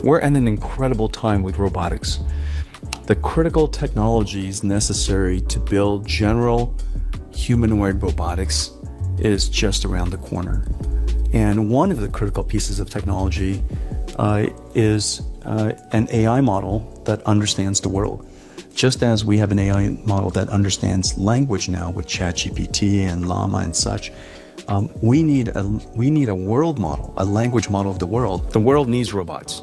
We're at an incredible time with robotics. The critical technologies necessary to build general humanoid robotics is just around the corner. And one of the critical pieces of technology is an AI model that understands the world. Just as we have an AI model that understands language now with ChatGPT and Llama and such, we need a world model, a language model of the world. The world needs robots.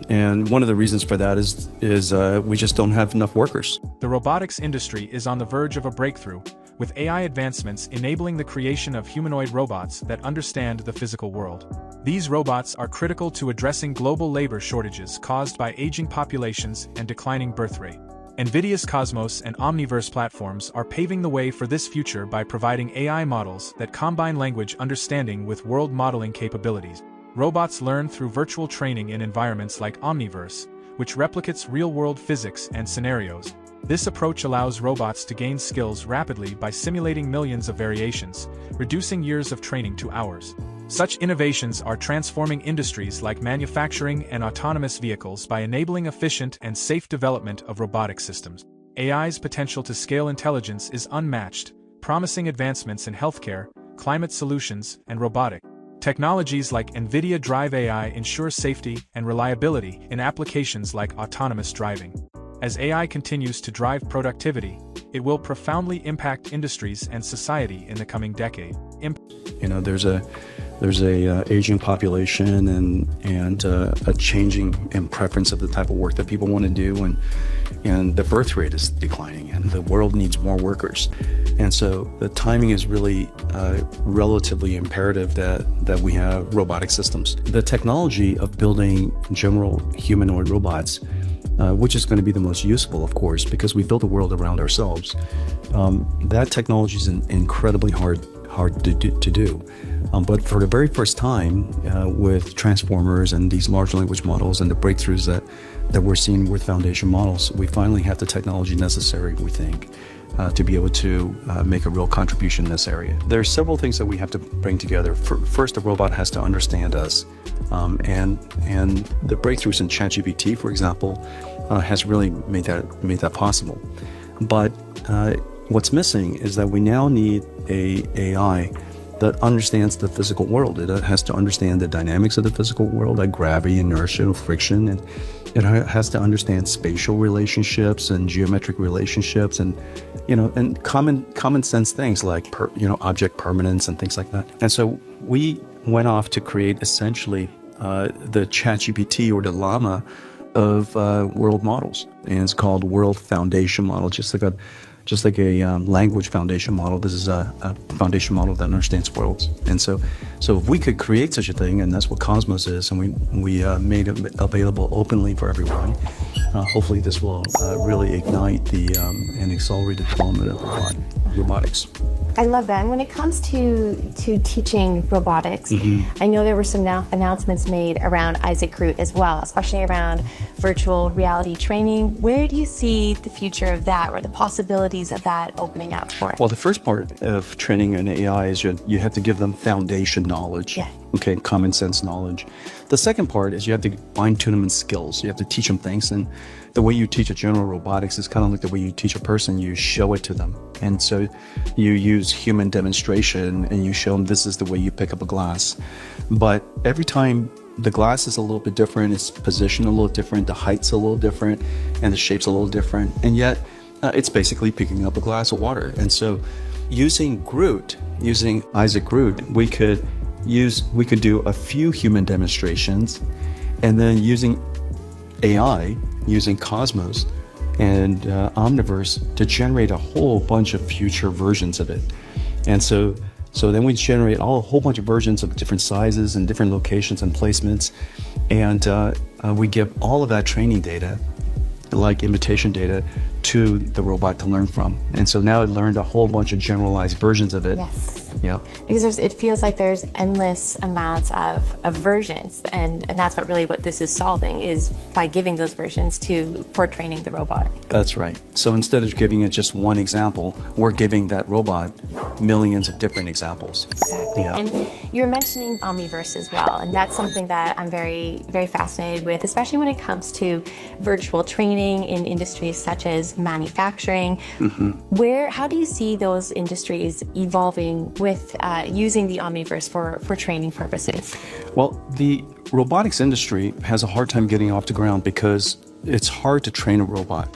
And one of the reasons for that is we just don't have enough workers. The robotics industry is on the verge of a breakthrough, with AI advancements enabling the creation of humanoid robots that understand the physical world. These robots are critical to addressing global labor shortages caused by aging populations and declining birth rate. Nvidia's Cosmos and Omniverse platforms are paving the way for this future by providing AI models that combine language understanding with world modeling capabilities. Robots learn through virtual training in environments like Omniverse, which replicates real-world physics and scenarios. This approach allows robots to gain skills rapidly by simulating millions of variations, reducing years of training to hours. Such innovations are transforming industries like manufacturing and autonomous vehicles by enabling efficient and safe development of robotic systems. AI's potential to scale intelligence is unmatched, promising advancements in healthcare, climate solutions, and robotics. Technologies like Nvidia Drive AI ensure safety and reliability in applications like autonomous driving. As AI continues to drive productivity, it will profoundly impact industries and society in the coming decade. There's a aging population and a changing in preference of the type of work that people want to do, and the birth rate is declining, and the world needs more workers. And so the timing is really relatively imperative that we have robotic systems. The technology of building general humanoid robots, which is going to be the most useful, of course, because we build the world around ourselves. That technology is incredibly hard to do. But for the very first time, with transformers and these large language models and the breakthroughs that we're seeing with foundation models, we finally have the technology necessary, we think, to be able to make a real contribution in this area. There are several things that we have to bring together. First, the robot has to understand us, and the breakthroughs in ChatGPT, for example, has really made that possible. But what's missing is that we now need a AI that understands the physical world. It has to understand the dynamics of the physical world, like gravity, inertia, friction, and it has to understand spatial relationships and geometric relationships, and common sense things like object permanence and things like that. And so we went off to create essentially the ChatGPT or the Llama of world models, and it's called World Foundation Model, just like a language foundation model. This is a foundation model that understands worlds. And so if we could create such a thing, and that's what Cosmos is, and we made it available openly for everyone, hopefully this will really ignite and accelerate the development of robotics. I love that. And when it comes to teaching robotics, I know there were some announcements made around Isaac GR00T as well, especially around virtual reality training. Where do you see the future of that, or the possibilities of that opening up for it? Well, the first part of training an AI is you have to give them foundation knowledge. Yeah. Okay, common sense knowledge. The second part is you have to fine-tune them in skills. You have to teach them things, and the way you teach a general robotics is kind of like the way you teach a person. You show it to them, and so you use human demonstration, and you show them this is the way you pick up a glass. But every time the glass is a little bit different, its position a little different, the height's a little different, and the shape's a little different, and yet it's basically picking up a glass of water. And so using Isaac GR00T, we could do a few human demonstrations, and then using AI, using Cosmos and Omniverse to generate a whole bunch of future versions of it. And so then we generate a whole bunch of versions of different sizes and different locations and placements, and we give all of that training data, like imitation data, to the robot to learn from. And so now it learned a whole bunch of generalized versions of it. Yes. Yeah. Because it feels like there's endless amounts of versions, and that's what this is solving, is by giving those versions for training the robot. That's right. So instead of giving it just one example, we're giving that robot millions of different examples. Exactly. Yeah. And you're mentioning Omniverse as well, and that's something that I'm very, very fascinated with, especially when it comes to virtual training in industries such as manufacturing. How do you see those industries evolving with using the Omniverse for training purposes? Well, the robotics industry has a hard time getting off the ground because it's hard to train a robot.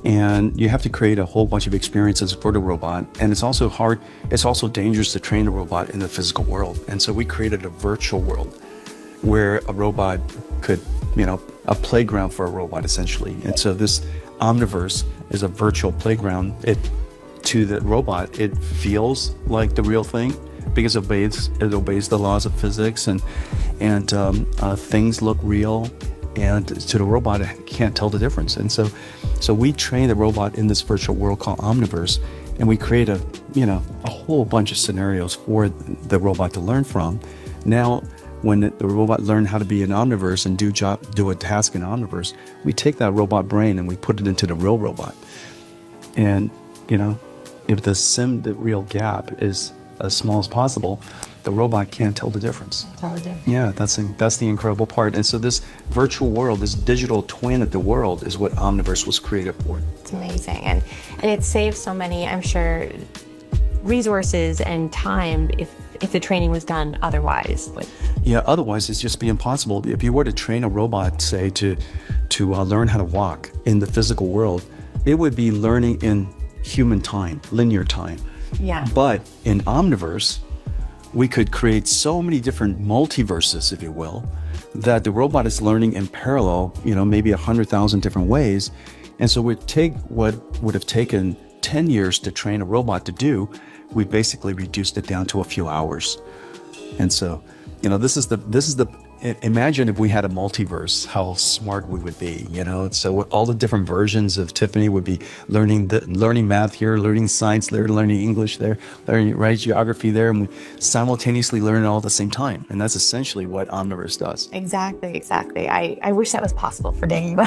And you have to create a whole bunch of experiences for the robot. And it's also hard, it's also dangerous to train a robot in the physical world. And so we created a virtual world where a robot could, a playground for a robot essentially. And so this Omniverse is a virtual playground. To the robot, it feels like the real thing because it obeys the laws of physics and things look real. And to the robot, it can't tell the difference. And so we train the robot in this virtual world called Omniverse, and we create a whole bunch of scenarios for the robot to learn from. Now, when the robot learns how to be in Omniverse and do a task in Omniverse, we take that robot brain and we put it into the real robot. And if the real gap is as small as possible, the robot can't tell the difference. Yeah, that's the incredible part. And so this virtual world, this digital twin of the world, is what Omniverse was created for. It's amazing, and it saves so many, I'm sure, resources and time if the training was done otherwise. Yeah, otherwise it's just be impossible. If you were to train a robot, say, to learn how to walk in the physical world, it would be learning in human time, linear time. Yeah. But in Omniverse, we could create so many different multiverses, if you will, that the robot is learning in parallel, maybe 100,000 different ways. And so we'd take what would have taken 10 years to train a robot to do, we basically reduced it down to a few hours. And so, imagine if we had a multiverse, how smart we would be, So all the different versions of Tiffany would be learning math here, learning science there, learning English there, learning geography there, and we simultaneously learn it all at the same time. And that's essentially what Omniverse does. Exactly. I wish that was possible for Dane.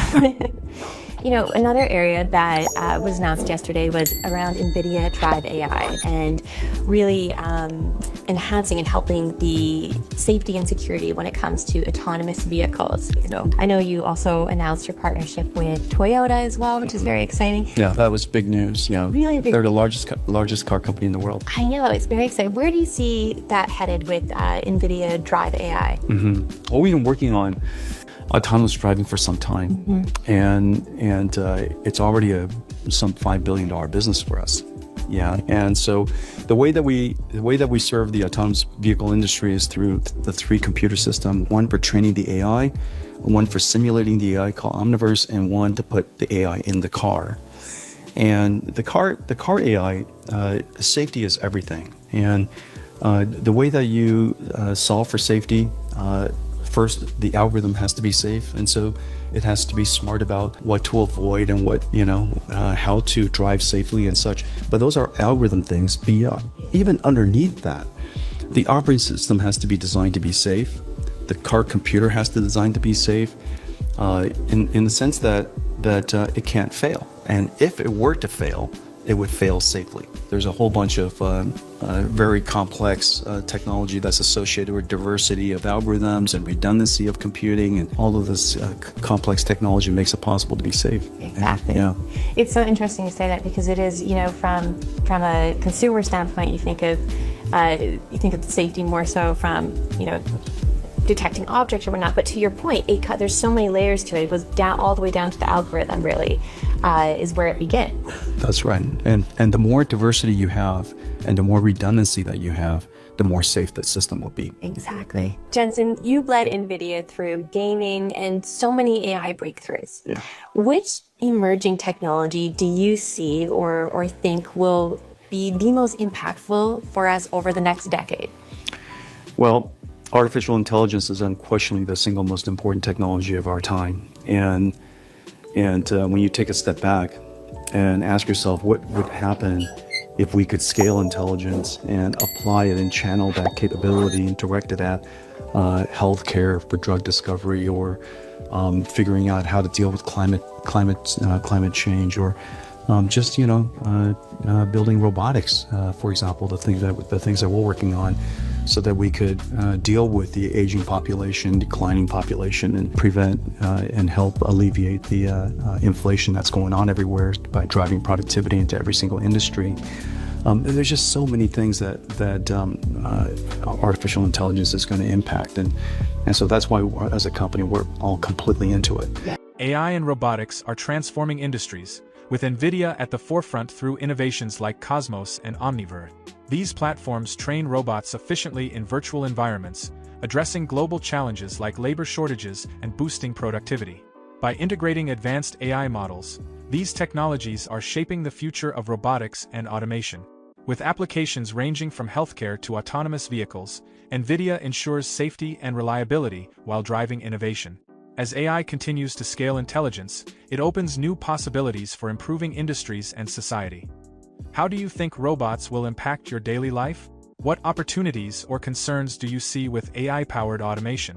Another area that was announced yesterday was around Nvidia Drive AI, and really enhancing and helping the safety and security when it comes to autonomous vehicles. I know you also announced your partnership with Toyota as well, which is very exciting. Yeah, that was big news. Really big. They're the largest car company in the world. I know, it's very exciting. Where do you see that headed with Nvidia Drive AI? Well, we've been working on autonomous driving for some time, and it's already some $5 billion business for us. Yeah, and so the way that we serve the autonomous vehicle industry is through the three computer system: one for training the AI, one for simulating the AI called Omniverse, and one to put the AI in the car. And the car AI, safety is everything. And the way that you solve for safety. First, the algorithm has to be safe, and so it has to be smart about what to avoid and what, how to drive safely and such. But those are algorithm things. Beyond, even underneath that, the operating system has to be designed to be safe. The car computer has to design to be safe, in the sense that it can't fail. And if it were to fail, it would fail safely. There's a whole bunch of very complex technology that's associated with diversity of algorithms and redundancy of computing, and all of this complex technology makes it possible to be safe. Exactly. Yeah. It's so interesting to say that, because it is, from a consumer standpoint, you think of safety more so from, detecting objects or whatnot. But to your point, there's so many layers to it. It goes down all the way down to the algorithm. Really, is where it begins. That's right. And the more diversity you have, and the more redundancy that you have, the more safe that system will be. Exactly. Jensen, you led NVIDIA through gaming and so many AI breakthroughs. Yeah. Which emerging technology do you see or think will be the most impactful for us over the next decade? Well, artificial intelligence is unquestionably the single most important technology of our time. And when you take a step back and ask yourself what would happen if we could scale intelligence and apply it and channel that capability and direct it at healthcare for drug discovery, or figuring out how to deal with climate change, or just building robotics, for example, the things that we're working on, so that we could deal with the aging population, declining population, and prevent and help alleviate the inflation that's going on everywhere by driving productivity into every single industry. There's just so many things that artificial intelligence is going to impact, and so that's why, as a company, we're all completely into it. AI and robotics are transforming industries, with Nvidia at the forefront through innovations like Cosmos and Omniverse. These platforms train robots efficiently in virtual environments, addressing global challenges like labor shortages and boosting productivity. By integrating advanced AI models, these technologies are shaping the future of robotics and automation. With applications ranging from healthcare to autonomous vehicles, Nvidia ensures safety and reliability while driving innovation. As AI continues to scale intelligence, it opens new possibilities for improving industries and society. How do you think robots will impact your daily life? What opportunities or concerns do you see with AI-powered automation?